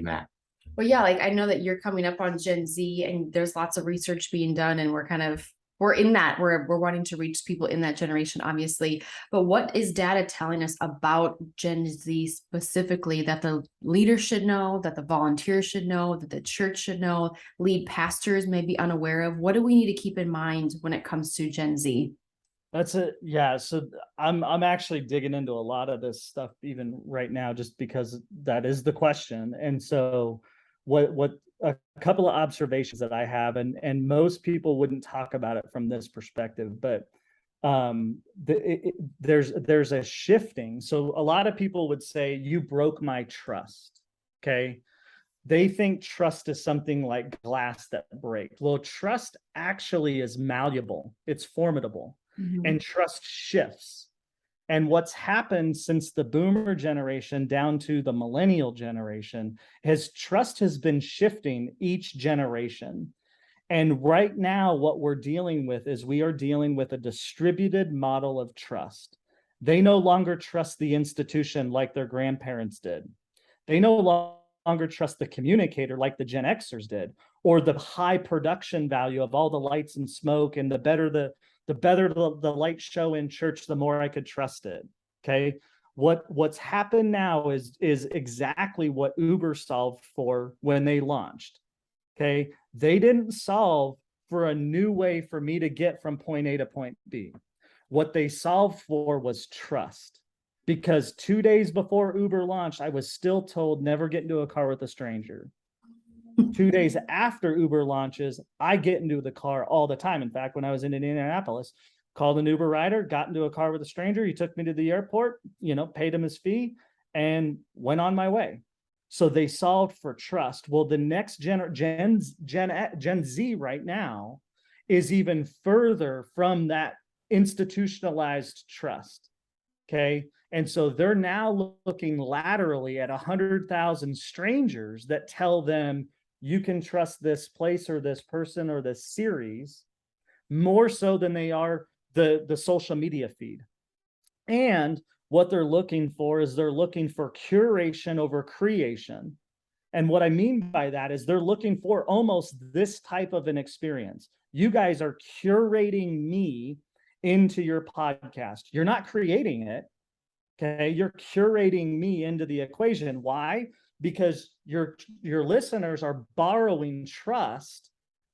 that. Well, yeah, like I know that you're coming up on Gen Z and there's lots of research being done and we're in that we're wanting to reach people in that generation, obviously. But what is data telling us about Gen Z specifically that the leaders should know, that the volunteers should know, that the church should know, lead pastors may be unaware of? What do we need to keep in mind when it comes to Gen Z? That's it. Yeah. So I'm actually digging into a lot of this stuff even right now, just because that is the question. And so what a couple of observations that I have, and most people wouldn't talk about it from this perspective, but there's a shifting. So a lot of people would say, you broke my trust. Okay. They think trust is something like glass that breaks. Well, trust actually is malleable. It's formidable. And trust shifts. And what's happened since the boomer generation down to the millennial generation is trust has been shifting each generation. And right now, what we're dealing with is we are dealing with a distributed model of trust. They no longer trust the institution like their grandparents did. They no longer trust the communicator like the Gen Xers did, or the high production value of all the lights and smoke, and the better the light show in church, the more I could trust it. Okay. What's happened now is exactly what Uber solved for when they launched. Okay. They didn't solve for a new way for me to get from point A to point B. What they solved for was trust. Because 2 days before Uber launched, I was still told never get into a car with a stranger. 2 days after Uber launches, I get into the car all the time. In fact, when I was in Indianapolis, called an Uber rider, got into a car with a stranger. He took me to the airport, paid him his fee, and went on my way. So they solved for trust. Well, the next Gen Z right now is even further from that institutionalized trust. Okay. And so they're now looking laterally at 100,000 strangers that tell them you can trust this place or this person or this series more so than they are the social media feed. And what they're looking for is they're looking for curation over creation. And what I mean by that is they're looking for almost this type of an experience. You guys are curating me into your podcast. You're not creating it. Okay, you're curating me into the equation. Why? Because your listeners are borrowing trust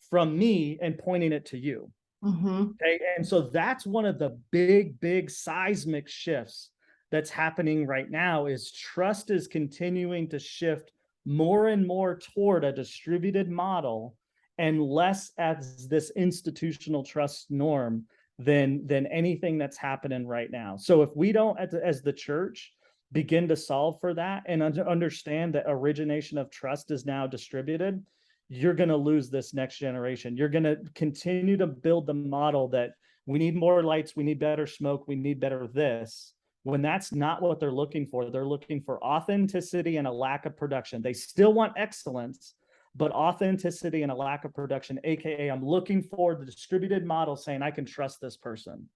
from me and pointing it to you. Okay, and so that's one of the big seismic shifts that's happening right now. Is trust is continuing to shift more and more toward a distributed model and less as this institutional trust norm than anything that's happening right now. So if we don't, as the church, begin to solve for that and understand that origination of trust is now distributed, you're going to lose this next generation. You're going to continue to build the model that we need more lights, we need better smoke, we need better this, when that's not what they're looking for. They're looking for authenticity and a lack of production. They still want excellence, but authenticity and a lack of production, AKA I'm looking for the distributed model saying I can trust this person.